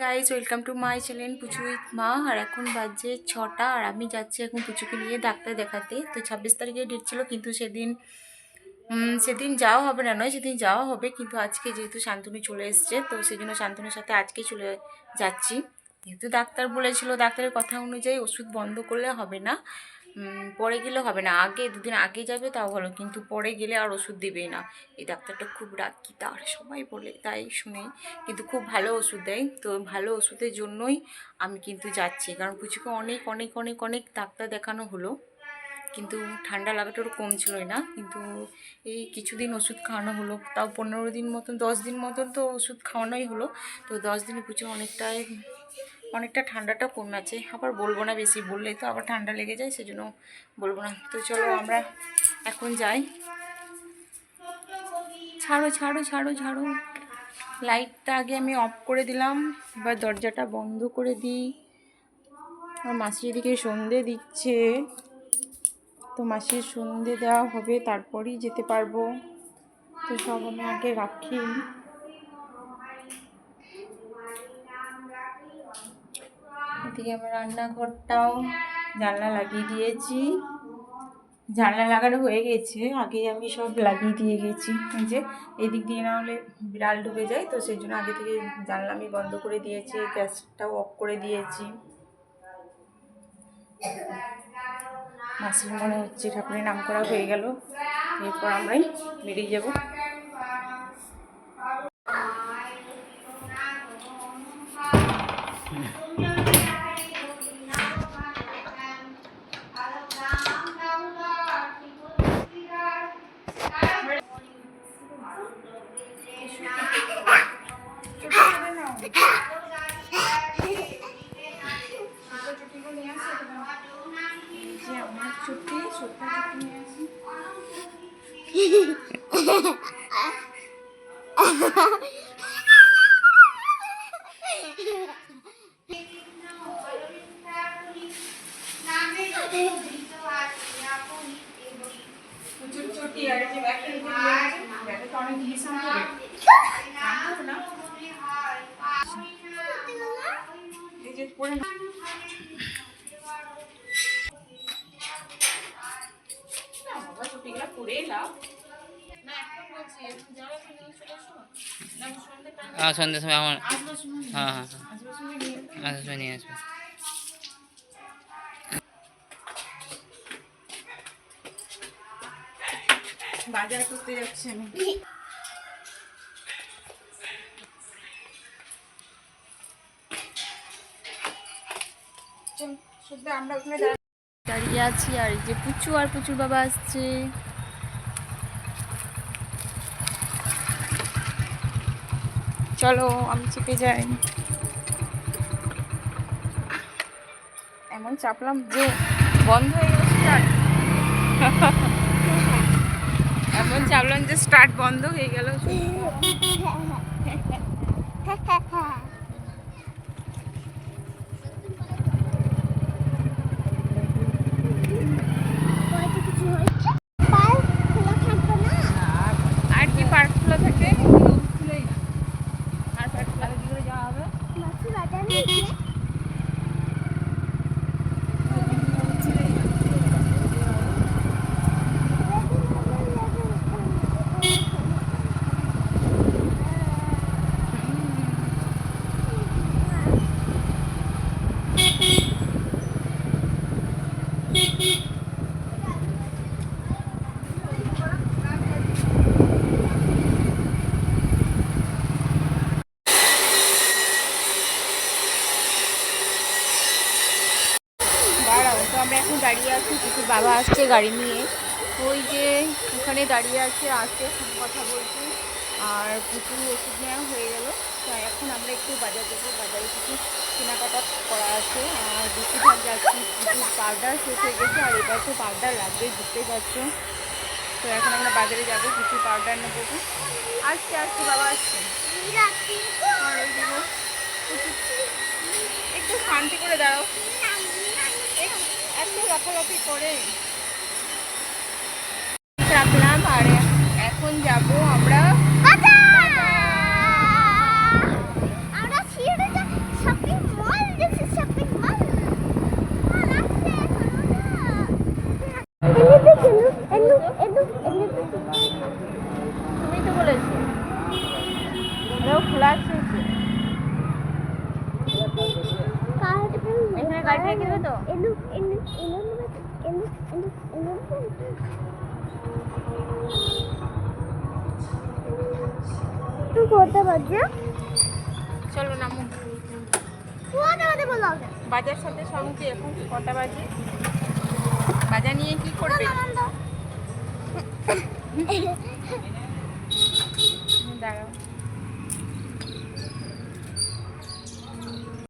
Guys welcome to my channel Puchu with মা। আর এখন বাজে 6টা আর আমি যাচ্ছি এখন পুচুকে নিয়ে ডাক্তার দেখাতে। তো 26 তারিখে ডেট ছিল, কিন্তু সেদিন যাওয়া হবে না, নয় সেদিন যাওয়া হবে, কিন্তু আজকে যেহেতু শান্তনু চলে এসছে তো সেই জন্য শান্তনুর সাথে আজকে চলে যাচ্ছি। যেহেতু ডাক্তার বলেছিল, ডাক্তারের কথা অনুযায়ী ওষুধ বন্ধ করলে হবে না, পরে গেলে হবে না, আগে দুদিন আগে যাবে তাও ভালো, কিন্তু পরে গেলে আর ওষুধ দেবেই না। এই ডাক্তারটা খুব রাগি, তার সবাই বলে তাই শুনে, কিন্তু খুব ভালো ওষুধ দেয়। তো ভালো ওষুধের জন্যই আমি কিন্তু যাচ্ছি, কারণ পুচুকে অনেক অনেক অনেক অনেক ডাক্তার দেখানো হলো, কিন্তু ঠান্ডা লাগাটা ওর কম ছিলই না। কিন্তু এই কিছুদিন ওষুধ খাওয়ানো হলো, তাও 15 দিন মতন 10 দিন মতন তো ওষুধ খাওয়ানোই হলো। তো 10 দিনে পুচু অনেকটা ঠান্ডাটা কমে আছে। আবার বলবো না, বেশি বললেই তো আবার ঠান্ডা লেগে যায়, সেজন্য বলবো না। তো চলো আমরা এখন যাই। ছাড়ো ছাড়ো ছাড়ো ছাড়ো, লাইটটা আগে আমি অফ করে দিলাম, এবার দরজাটা বন্ধ করে দিই। আর মাসি এদিকে সন্ধে দিচ্ছে, তো মাসির সন্ধে দেওয়া হবে তারপরেই যেতে পারবো। তো সব আমি আগে রাখি। এদিকে আমার রান্নাঘরটাও জানলা লাগিয়ে দিয়েছি, জানলা লাগানো হয়ে গেছে, আগে আমি সব লাগিয়ে দিয়ে গেছি। এই যে এদিক দিয়ে না হলে বিড়াল ঢুকে যায়, তো সেই জন্য আগে থেকে জানলা আমি বন্ধ করে দিয়েছি, গ্যাসটাও অফ করে দিয়েছি। মাসির মনে হচ্ছে ঠাকুরের নাম করা হয়ে গেল, এরপর আমরাই বেরিয়ে যাব। ছুটি নিয়ে আসি। প্রচুর ছুটি, আর যে ব্যাগটা নিতে ব্যাগে তো অনেক জিনিস আনতে হবে না, এই যে পরে না বাবা ছুটিগুলো পরে এলাম না, এখন বলছি এখন যাওয়া নিয়ে চলে আসো না, সন্ধ্যের সময় আমার আসবার সময় হ্যাঁ হ্যাঁ আসবার সময় নিয়ে আসবে নিয়ে আসবে। বাজার করতে যাচ্ছি আমি। আমরা ওখানে দাঁড়িয়ে আছি, আর এই যে পুচু আর পুচুর বাবা আসছে। চলো আমি চেপে যাই। এমন চাপলাম যে বন্ধ হয়ে গেল স্টার্ট। এমন চাপলাম যে স্টার্ট বন্ধ হয়ে গেল। আর কি পার্ক খোলা থাকে, আর পার্ক খোলা কি করে যাওয়া হবে? দাঁড়াও, তো আমরা এখন দাঁড়িয়ে আছি, কিছু বাবা আসছে গাড়ি নিয়ে, ওই যে ওখানে দাঁড়িয়ে আসছে কথা বলছি। আর প্রচুর ওষুধ নেওয়া হয়ে গেল, তাই এখন আমরা একটু বাজার যাবো, বাজারে কিছু কেনাকাটা করা আছে। আর বেশিরভাগ যাচ্ছি, কিছু পাউডার শেষ হয়ে গেছে, আর এবার তো পাউডার লাগবে, বুঝতেই পারছো। তো এখন আমরা বাজারে যাবো, কিছু পাউডার নেবো। আসছে বাবা আসছে, আর ওই দেবো। একটু শান্তি করে দাঁড়াও, এত লাফালাফি করে রাখলাম। আর এখন যাব আমরা তুই করতে পারছি চলো নামো। কোথাতে বলো বাজার সাথে সঙ্গে এখন কটা বাজে? বাজার নিয়ে কি করবে? দাঁড়াও।